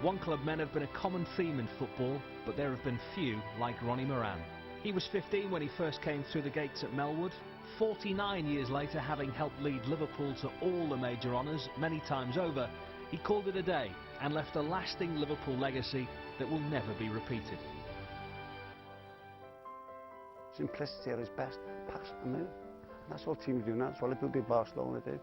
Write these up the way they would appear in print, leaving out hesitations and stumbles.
One club men have been a common theme in football, but there have been few like Ronnie Moran. He was 15 when he first came through the gates at Melwood. 49 years later, having helped lead Liverpool to all the major honours many times over, he called it a day and left a lasting Liverpool legacy that will never be repeated. Simplicity at its best, pass and move. That's what teams do now, that's what Liverpool did, Barcelona did.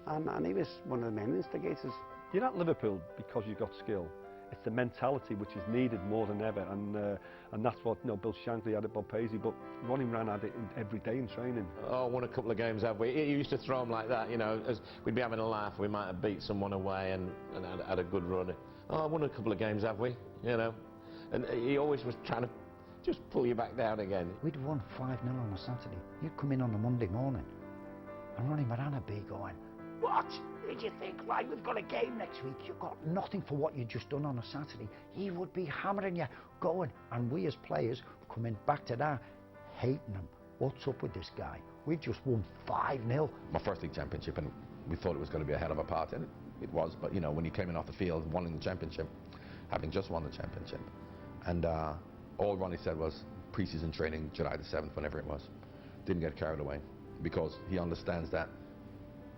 And he was one of the main instigators. You're at Liverpool because you've got skill. It's the mentality which is needed more than ever, and that's what, you know, Bill Shankly had at Bob Paisley, but Ronnie Moran had it every day in training. Oh, won a couple of games, have we? He used to throw them like that, you know, as we'd be having a laugh, we might have beat someone away and had a good run. Oh, won a couple of games, have we? You know, and he always was trying to just pull you back down again. We'd won 5-0 on a Saturday. You'd come in on a Monday morning, and Ronnie Moran would be going, "What did you think? Right, we've got a game next week. You've got nothing for what you've just done on a Saturday." He would be hammering you, going, and we as players coming back to that, hating him. What's up with this guy? We just won 5-0. My first league championship, and we thought it was going to be a hell of a part, and it was. But you know, when you came in off the field, winning the championship, having just won the championship, and all Ronnie said was pre-season training, July the 7th, whenever it was. Didn't get carried away, because he understands that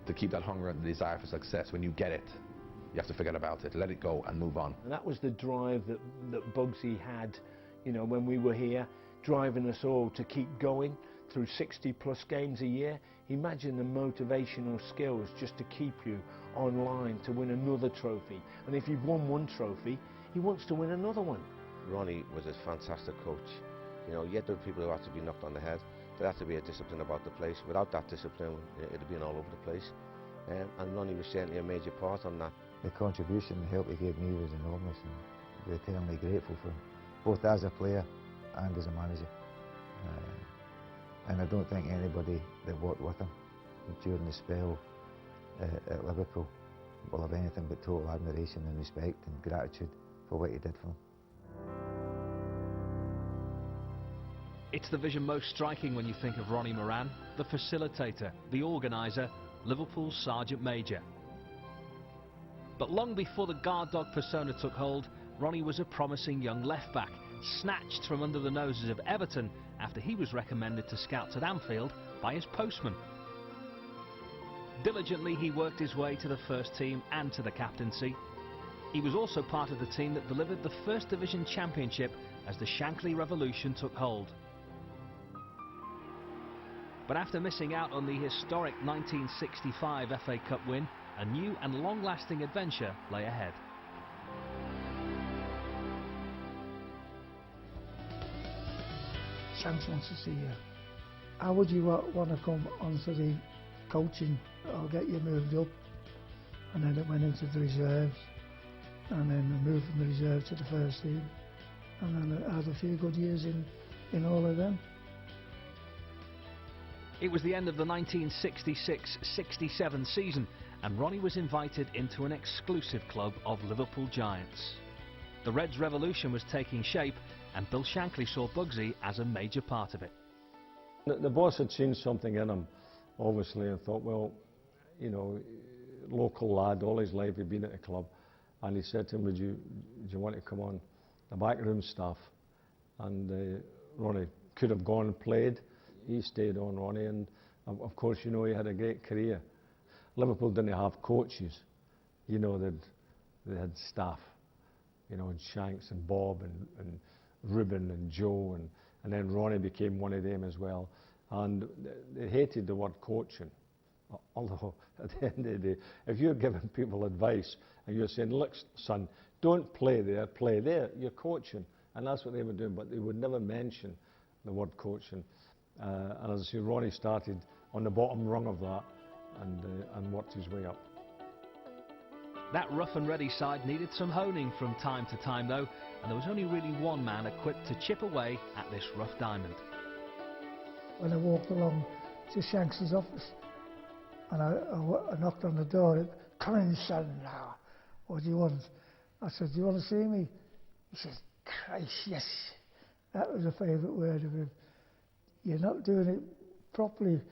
to keep that hunger and the desire for success, when you get it, you have to forget about it, let it go and move on. And that was the drive that Bugsy had, you know, when we were here, driving us all to keep going through 60+ games a year. Imagine the motivational skills just to keep you online to win another trophy. And if you've won one trophy, he wants to win another one. Ronnie was a fantastic coach. You know, yet there were people who had to be knocked on the head. There had to be a discipline about the place. Without that discipline, it'd have been all over the place. And Ronnie was certainly a major part on that. The contribution, the help he gave me was enormous, and we're eternally grateful for him, both as a player and as a manager. And I don't think anybody that worked with him during the spell at Liverpool will have anything but total admiration and respect and gratitude for what he did for them. It's the vision most striking when you think of Ronnie Moran, the facilitator, the organiser, Liverpool's Sergeant Major. But long before the guard dog persona took hold, Ronnie was a promising young left-back, snatched from under the noses of Everton after he was recommended to scouts at Anfield by his postman. Diligently he worked his way to the first team and to the captaincy. He was also part of the team that delivered the First Division Championship as the Shankly Revolution took hold. But after missing out on the historic 1965 FA Cup win, a new and long-lasting adventure lay ahead. Shanks wants to see you. How would you want to come onto the coaching? I'll get you moved up. And then it went into the reserves, and then moved from the reserve to the first team, and then I had a few good years in all of them. It was the end of the 1966-67 season, and Ronnie was invited into an exclusive club of Liverpool giants. The Reds' revolution was taking shape, and Bill Shankly saw Bugsy as a major part of it. The boss had seen something in him, obviously, and thought, well, you know, local lad, all his life he'd been at the club, and he said to him, would you want to come on the backroom staff? And Ronnie could have gone and played. He stayed on, Ronnie, and of course, you know, he had a great career. Liverpool didn't have coaches, you know, they had staff, you know, and Shanks and Bob and Ruben and Joe, and then Ronnie became one of them as well. And they hated the word coaching, although at the end of the day, if you're giving people advice and you're saying, look son, don't play there, play there, you're coaching. And that's what they were doing, but they would never mention the word coaching. And as I say, Ronnie started on the bottom rung of that and worked his way up. That rough and ready side needed some honing from time to time though, and there was only really one man equipped to chip away at this rough diamond. When I walked along to Shanks' office and I knocked on the door, "Come in, son, now. What do you want?" I said, "Do you want to see me?" He says, "Christ, yes." That was a favourite word of him. You're not doing it properly.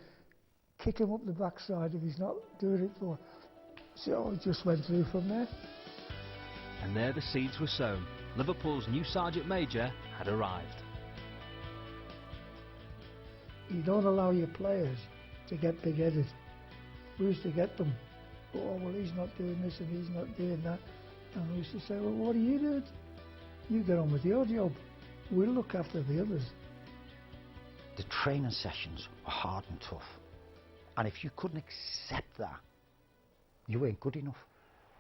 Kick him up the backside if he's not doing it for. So it just went through from there. And there the seeds were sown. Liverpool's new Sergeant Major had arrived. You don't allow your players to get big-headed. We used to get them, oh, well, he's not doing this and he's not doing that. And we used to say, well, what are you doing? You get on with your job. We'll look after the others. The training sessions were hard and tough. And if you couldn't accept that, you weren't good enough.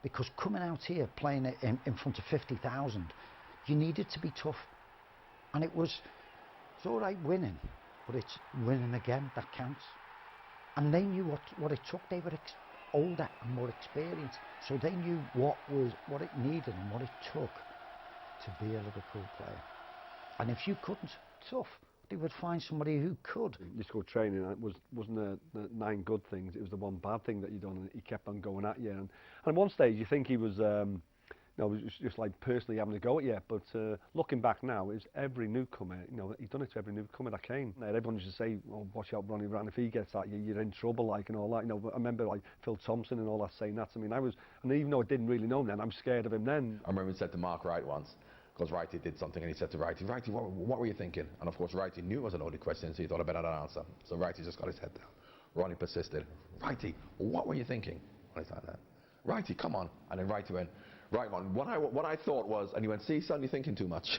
Because coming out here playing it in front of 50,000, you needed to be tough. And it's all right winning, but it's winning again that counts. And they knew what it took. They were older and more experienced, so they knew what it needed and what it took to be a Liverpool player. And if you couldn't, tough. They would find somebody who could. You just go training, and it wasn't the 9 good things, it was the one bad thing that you done, and he kept on going at you. And at one stage you think he was, you know, was just like personally having a go at you, but looking back now, it's every newcomer, you know, he's done it to every newcomer that came. Everyone used to say, oh, watch out Ronnie Moran, if he gets at you, you're in trouble, like, and all that, you know. But I remember like Phil Thompson and all that saying that to me, and even though I didn't really know him then, I'm scared of him then. I remember he said to Mark Wright once, because Wrighty did something, and he said to Wrighty, what were you thinking? And of course Wrighty knew it was a loaded question, so he thought I better not answer. So Wrighty just got his head down. Ronnie persisted. Wrighty, what were you thinking? Ronnie's like that. Wrighty, come on. And then Wrighty went, right, Ron, what I thought was, and he went, see son, you're thinking too much.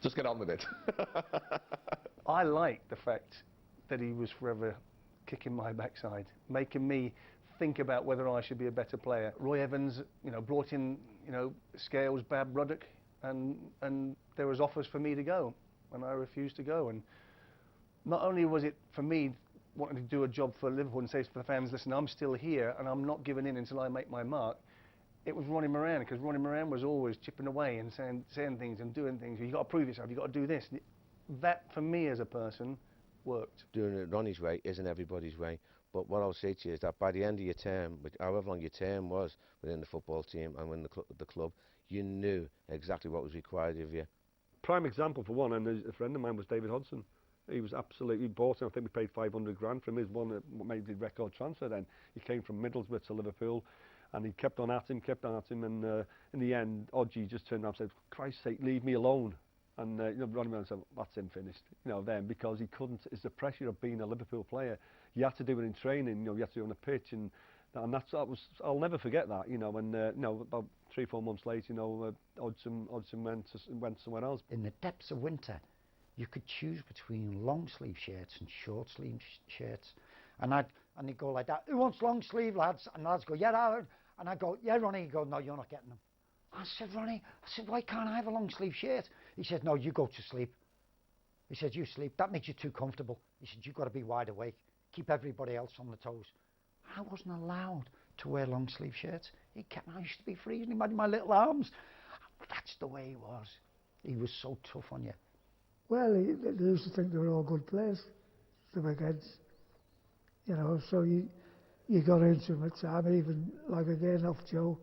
Just get on with it. I like the fact that he was forever kicking my backside, making me think about whether I should be a better player. Roy Evans, you know, brought in, you know, Scales, Bab, Ruddock, and there was offers for me to go, and I refused to go. And not only was it for me wanting to do a job for Liverpool and say to the fans, listen, I'm still here and I'm not giving in until I make my mark, it was Ronnie Moran, because Ronnie Moran was always chipping away and saying things and doing things. You've got to prove yourself, you've got to do this. That, for me as a person, worked. Doing it Ronnie's way isn't everybody's way, but what I'll say to you is that by the end of your term, however long your term was within the football team and within the club, you knew exactly what was required of you. Prime example for one, and a friend of mine was David Hodgson. He was absolutely bought him. I think we paid 500 grand for him. He was one that made the record transfer then. He came from Middlesbrough to Liverpool, and he kept on at him, and in the end, Odgie just turned around and said, for Christ's sake, leave me alone. And you know, Ronnie Moran said, that's him finished, you know, then, because he couldn't, it's the pressure of being a Liverpool player. You had to do it in training, you know, you had to do it on the pitch, and that was, I'll never forget that, you know. And you know, about 3-4 months later, you know, Hodgson went somewhere else. In the depths of winter, you could choose between long sleeve shirts and short sleeve shirts, and they'd go like that, who wants long sleeve, lads? And lads go, yeah, Aaron. And I'd go, yeah, Ronnie. He'd go, no, you're not getting them. I said, Ronnie, why can't I have a long sleeve shirt? He said, no, you go to sleep. He said, you sleep, that makes you too comfortable. He said, you've got to be wide awake, keep everybody else on the toes. I wasn't allowed to wear long sleeve shirts. I used to be freezing, imagine my little arms. That's the way he was. He was so tough on you. Well, they used to think they were all good players, the big heads. You know, so you got into him at time, even like again off Joe.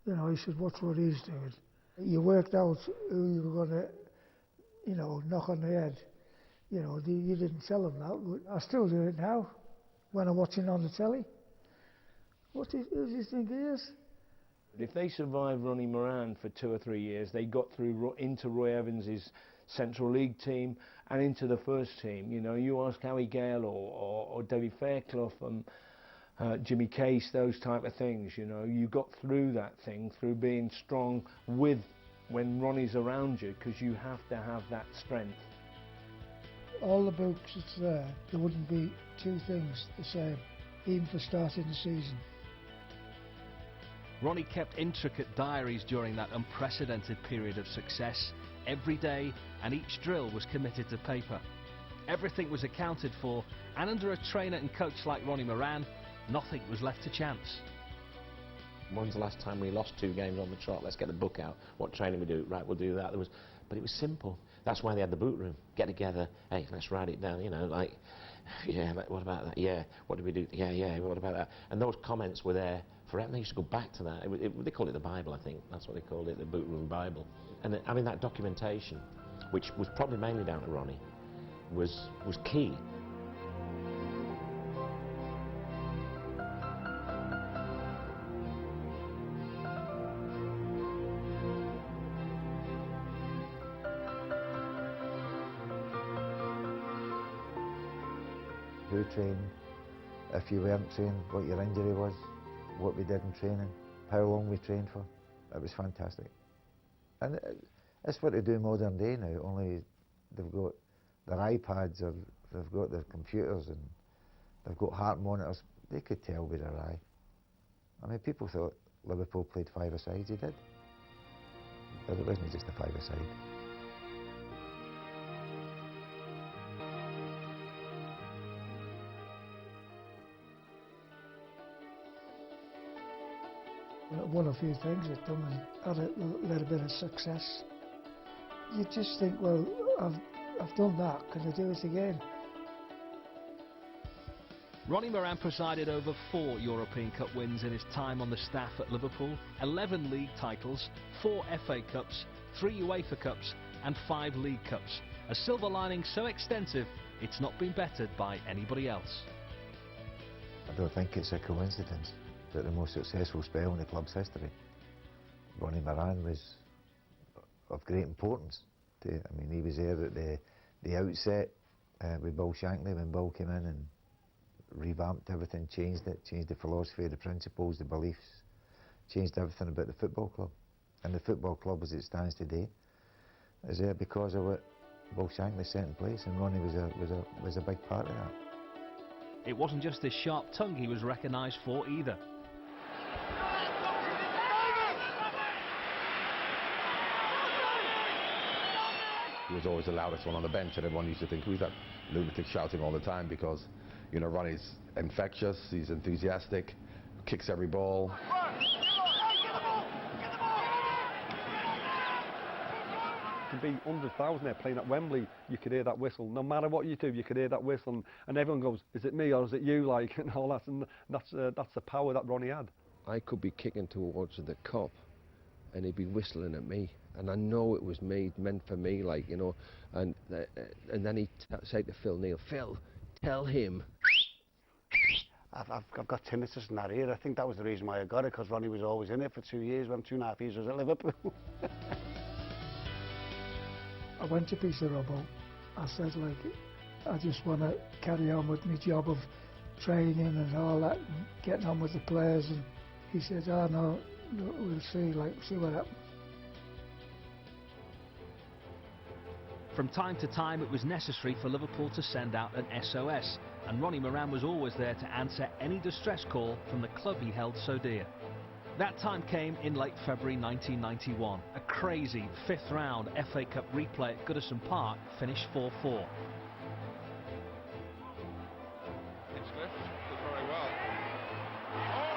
You know, he said, watch what he's doing. You worked out who you were going to, you know, knock on the head. You know, you didn't tell them that. I still do it now when I'm watching on the telly. Who do you think he is? If they survived Ronnie Moran for 2 or 3 years, they got through into Roy Evans's Central League team and into the first team. You know, you ask Howie Gale or David Fairclough and Jimmy Case, those type of things, you know, you got through that thing through being strong with when Ronnie's around you, because you have to have that strength. All the books that's there wouldn't be 2 things the same, even for starting the season. Ronnie kept intricate diaries during that unprecedented period of success. Every day and each drill was committed to paper. Everything was accounted for, and under a trainer and coach like Ronnie Moran, nothing was left to chance. When's the last time we lost 2 games on the trot? Let's get the book out. What training we do? Right, we'll do that. But it was simple. That's why they had the boot room. Get together. Hey, let's write it down. You know, like, yeah, what about that? Yeah, what did we do? Yeah, what about that? And those comments were there forever. They used to go back to that. They call it the Bible, I think. That's what they called it, the boot room Bible. And I mean, that documentation, which was probably mainly down to Ronnie, was key. who trained, if you weren't trained, what your injury was, what we did in training, how long we trained for. It was fantastic. And it's what they do modern day now, only they've got their iPads or they've got their computers and they've got heart monitors. They could tell with their eye. I mean, people thought Liverpool played five-a-side. He did. But it wasn't just a five-a-side. Won a few things at them and had a little bit of success. You just think, well, I've done that, can I do it again? Ronnie Moran presided over 4 European Cup wins in his time on the staff at Liverpool, 11 league titles, 4 FA Cups, 3 UEFA Cups and 5 League Cups. A silver lining so extensive, it's not been bettered by anybody else. I don't think it's a coincidence that the most successful spell in the club's history, Ronnie Moran, was of great importance. I mean, he was there at the outset with Bill Shankly when Bill came in and revamped everything, changed it, changed the philosophy, the principles, the beliefs, changed everything about the football club. And the football club as it stands today is there because of what Bill Shankly set in place, and Ronnie was a big part of that. It wasn't just his sharp tongue he was recognised for either. He was always the loudest one on the bench, and everyone used to think, who's that lunatic shouting all the time? Because, you know, Ronnie's infectious, he's enthusiastic, kicks every ball. To be 100,000 there playing at Wembley, you could hear that whistle. No matter what you do, you could hear that whistle, and everyone goes, is it me or is it you? Like, and all that. And that's the power that Ronnie had. I could be kicking towards the cup, and he'd be whistling at me, and I know it was meant for me, like, you know. And then he'd say to Phil Neal, Phil, tell him. I've got tinnitus in that ear. I think that was the reason why I got it, because Ronnie was always in it for 2 years, when 2.5 years was at Liverpool. I went to Peter Robbo. I said, like, I just want to carry on with my job of training and all that, and getting on with the players. And he said, oh no, we'll see, like, see what happens. From time to time it was necessary for Liverpool to send out an SOS, and Ronnie Moran was always there to answer any distress call from the club he held so dear. That time came in late February 1991. A crazy 5th round FA Cup replay at Goodison Park finished 4-4. Hinchcliffe did very well. Oh,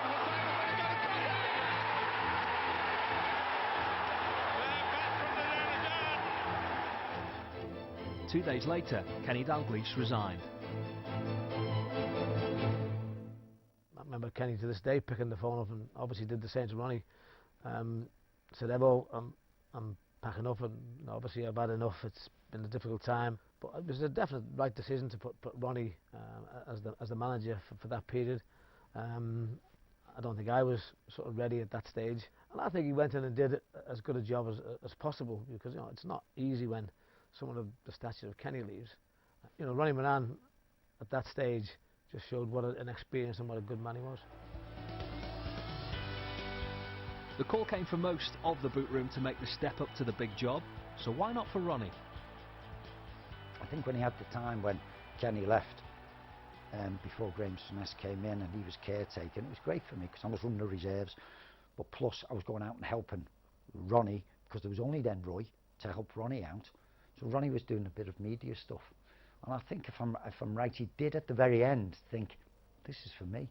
2 days later, Kenny Dalglish resigned. I remember Kenny to this day picking the phone up, and obviously did the same to Ronnie. Said, Evo, I'm packing up, and obviously I've had enough. It's been a difficult time, but it was a definite right decision to put Ronnie as the manager for that period. I don't think I was sort of ready at that stage, and I think he went in and did as good a job as possible, because it's not easy when someone of the stature of Kenny leaves. Ronnie Moran at that stage just showed what an experience and what a good man he was. The call came for most of the boot room to make the step up to the big job, so why not for Ronnie? I think when he had the time when Kenny left, before Graham Souness came in and he was caretaking, it was great for me because I was running the reserves, but plus I was going out and helping Ronnie, because there was only then Roy to help Ronnie out. So Ronnie was doing a bit of media stuff. And I think if I'm right, he did at the very end think, this is for me.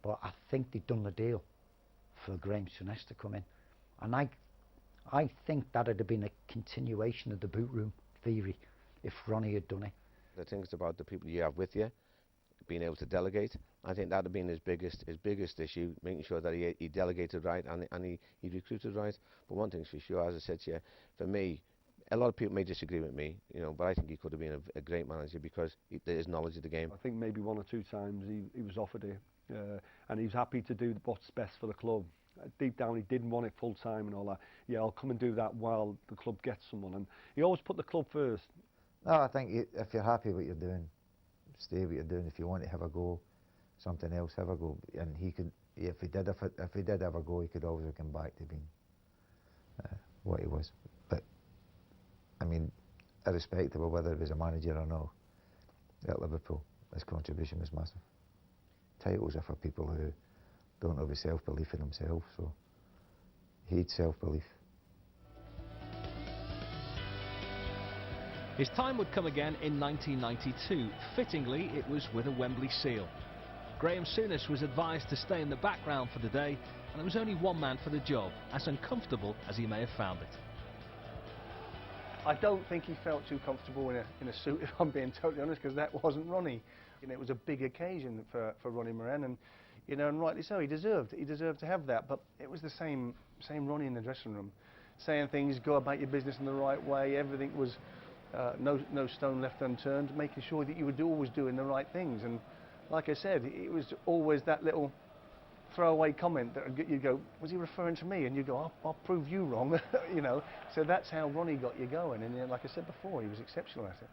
But I think they'd done the deal for Graham Souness to come in. And I think that would have been a continuation of the boot room theory if Ronnie had done it. The things about the people you have with you, being able to delegate, I think that would have been his biggest issue, making sure that he delegated right and he recruited right. But one thing's for sure, as I said to you, for me, a lot of people may disagree with me, but I think he could have been a great manager because his knowledge of the game. I think maybe 1 or 2 times he was offered it, and he's happy to do what's best for the club. Deep down he didn't want it full time and all that. Yeah, I'll come and do that while the club gets someone, and he always put the club first. No, I think if you're happy with what you're doing, stay what you're doing. If you want to have a go, something else, have a go. And he could, if he did have a go, he could always have come back to being what he was. But I mean, irrespective of whether he was a manager or not, at Liverpool, his contribution was massive. Titles are for people who don't have a self-belief in themselves, so he had self-belief. His time would come again in 1992. Fittingly, it was with a Wembley seal. Graham Souness was advised to stay in the background for the day, and there was only one man for the job, as uncomfortable as he may have found it. I don't think he felt too comfortable in a suit, if I'm being totally honest, because that wasn't Ronnie. You know, it was a big occasion for Ronnie Moran, and you know, and rightly so. He deserved to have that. But it was the same Ronnie in the dressing room, saying things, go about your business in the right way. Everything was no stone left unturned, making sure that you were always doing the right things. And like I said, it was always that little throwaway comment that you go, was he referring to me? And you go, I'll prove you wrong, you know. So that's how Ronnie got you going. And like I said before, he was exceptional at it.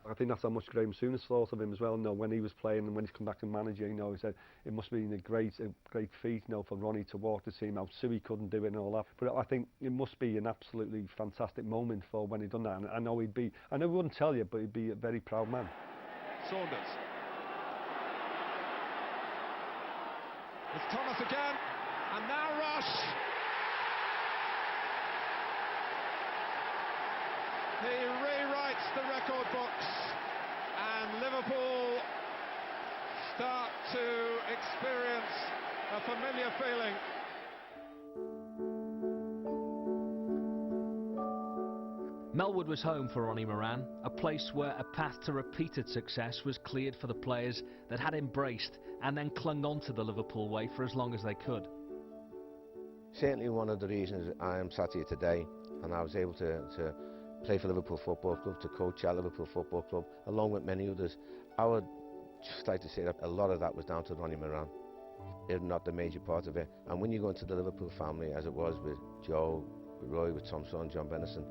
I think that's how much Graham Souness thought of him as well. You know, when he was playing and when he's come back to manager, you know, he said it must have been a great feat, you know, for Ronnie to walk the team out. Suey couldn't do it and all that. But I think it must be an absolutely fantastic moment for when he done that. And I know he wouldn't tell you, but he'd be a very proud man. Saunders. It's Thomas again, and now Rush. He rewrites the record books, and Liverpool start to experience a familiar feeling. Melwood was home for Ronnie Moran, a place where a path to repeated success was cleared for the players that had embraced and then clung on to the Liverpool way for as long as they could. Certainly one of the reasons I am sat here today, and I was able to play for Liverpool Football Club, to coach at Liverpool Football Club, along with many others. I would just like to say that a lot of that was down to Ronnie Moran, if not the major part of it. And when you go into the Liverpool family, as it was with Joe, with Roy, with Tom Son, John Bennison,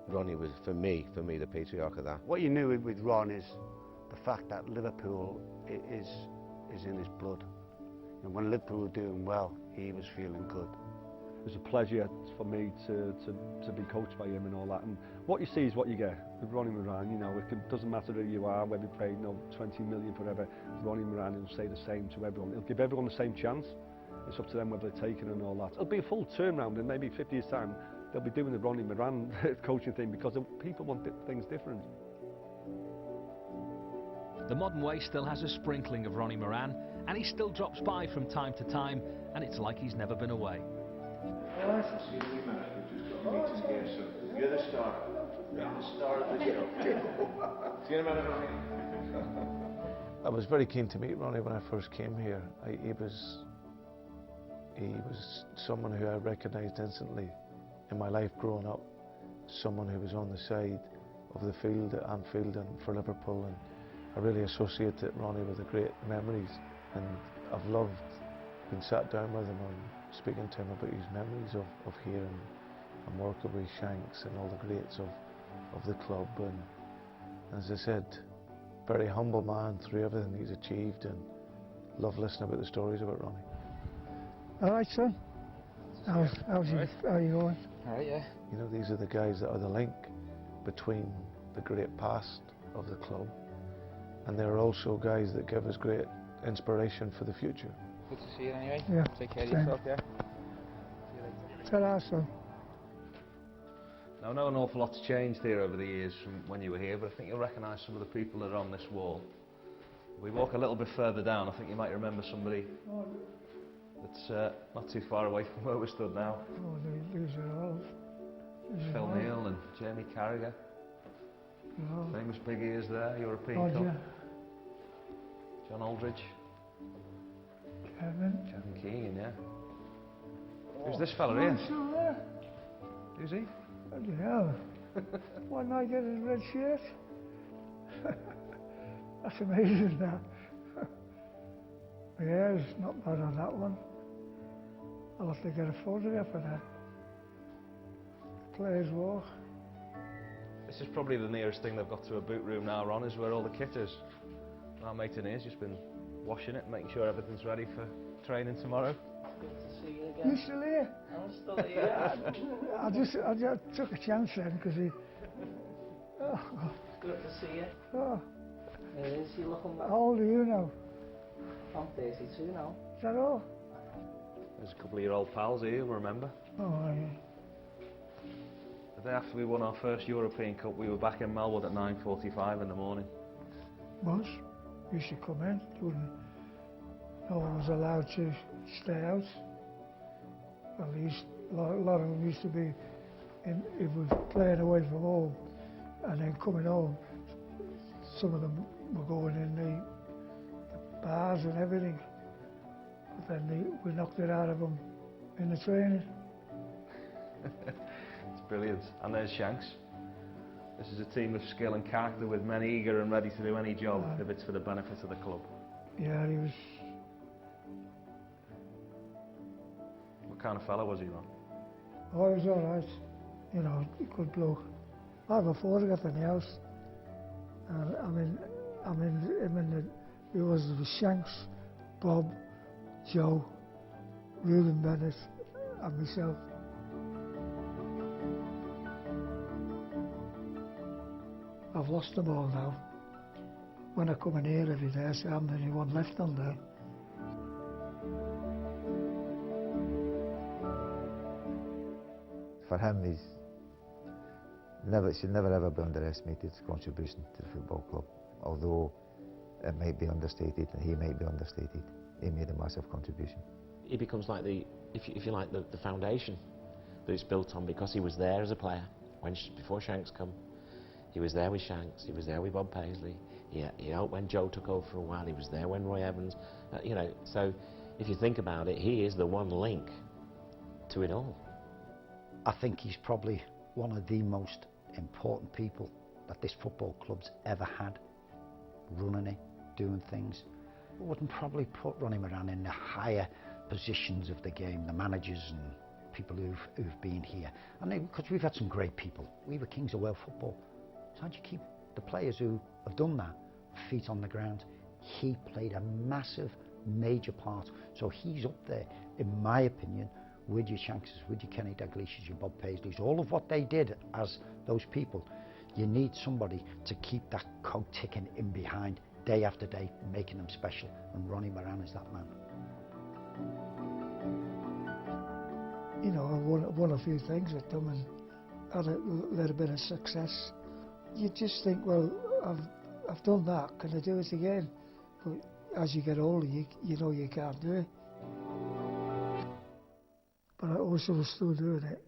Ronnie was, for me, the patriarch of that. What you knew with Ron is the fact that Liverpool is in his blood. And when Liverpool were doing well, he was feeling good. It was a pleasure for me to be coached by him and all that. And what you see is what you get. With Ronnie Moran, you know, it doesn't matter who you are, whether you pay 20 million forever. Ronnie Moran will say the same to everyone. He'll give everyone the same chance. It's up to them whether they take it and all that. It'll be a full turnaround in maybe 50 years' time. They'll be doing the Ronnie Moran coaching thing because people want things different. The modern way still has a sprinkling of Ronnie Moran, and he still drops by from time to time, and it's like he's never been away. You're the star. You're the star of the show. See you in a minute, Ronnie. I was very keen to meet Ronnie when I first came here. He was someone who I recognised instantly in my life growing up, someone who was on the side of the field at Anfield and for Liverpool, and I really associated Ronnie with the great memories, and I've loved being sat down with him and speaking to him about his memories of here and working with Shanks and all the greats of the club, and as I said, very humble man through everything he's achieved, and love listening about the stories about Ronnie. All right, son. How are you going? All right, yeah. You know, these are the guys that are the link between the great past of the club, and they're also guys that give us great inspiration for the future. Good to see you anyway. Yeah. Take care of yourself, yeah? Ta-ra, son. Now, I know an awful lot's changed here over the years from when you were here, but I think you'll recognise some of the people that are on this wall. We walk a little bit further down, I think you might remember somebody that's not too far away from where we stood now. Oh, these are all. Phil Neal and Jamie Carragher. Oh. Famous big ears there, European Oh, Cup. yeah. John Aldridge. Kevin Keegan, yeah. Who's this fella here? Still there. Who's he? Bloody hell. One night in his red shirt. That's amazing, that. Yeah, it's not bad on that one. I'll have to get a photograph of that. Players walk. This is probably the nearest thing they've got to a boot room now, Ron, is where all the kit is. our mate in here's just been washing it, making sure everything's ready for training tomorrow. Good to see you again. You still here? I'm still here. I just took a chance then because he. Oh, Good to see you. oh, It is, you looking back. how old are you now? I'm 32 now. Is that all? There's a couple of your old pals here, you'll remember. Oh, yeah. The day after we won our first European Cup, we were back in Melwood at 9:45 in the morning. Was. Used to come in. No one was allowed to stay out. At least a lot of them used to be in, if we were playing away from home and then coming home, some of them were going in the bars and everything. But then we knocked it out of them in the training. It's brilliant. And there's Shanks. This is a team of skill and character with men eager and ready to do any job if it's for the benefit of the club. Yeah, he was. What kind of fella was he, Ron? Oh, he was all right. You know, good bloke. I have a photograph in the house. I'm in him and it was Shanks, Bob, Joe, Reuben Bennett, and myself. I've lost them all now. When I come in here every day, I say, I haven't any one left on there. For him, should never ever be underestimated, his contribution to the football club. Although it might be understated and he might be understated, he made a massive contribution. He becomes like if you like, the foundation that it's built on, because he was there as a player before Shanks come. He was there with Shanks, he was there with Bob Paisley, he helped when Joe took over for a while, he was there when Roy Evans, you know, so if you think about it, he is the one link to it all. I think he's probably one of the most important people that this football club's ever had, running it, doing things. I wouldn't probably put Ronnie Moran in the higher positions of the game, the managers and people who've been here. And because we've had some great people. We were kings of world football. So how do you keep the players who have done that feet on the ground? He played a massive, major part. So he's up there, in my opinion, with your Shankses, with your Kenny Dalglish's, your Bob Paisleys, all of what they did as those people. You need somebody to keep that code ticking in behind, day after day, making them special. And Ronnie Moran is that man. You know, I won a few things with them and had a little bit of success. You just think, well, I've done that, can I do it again? But as you get older, you know you can't do it. But I also was still doing it.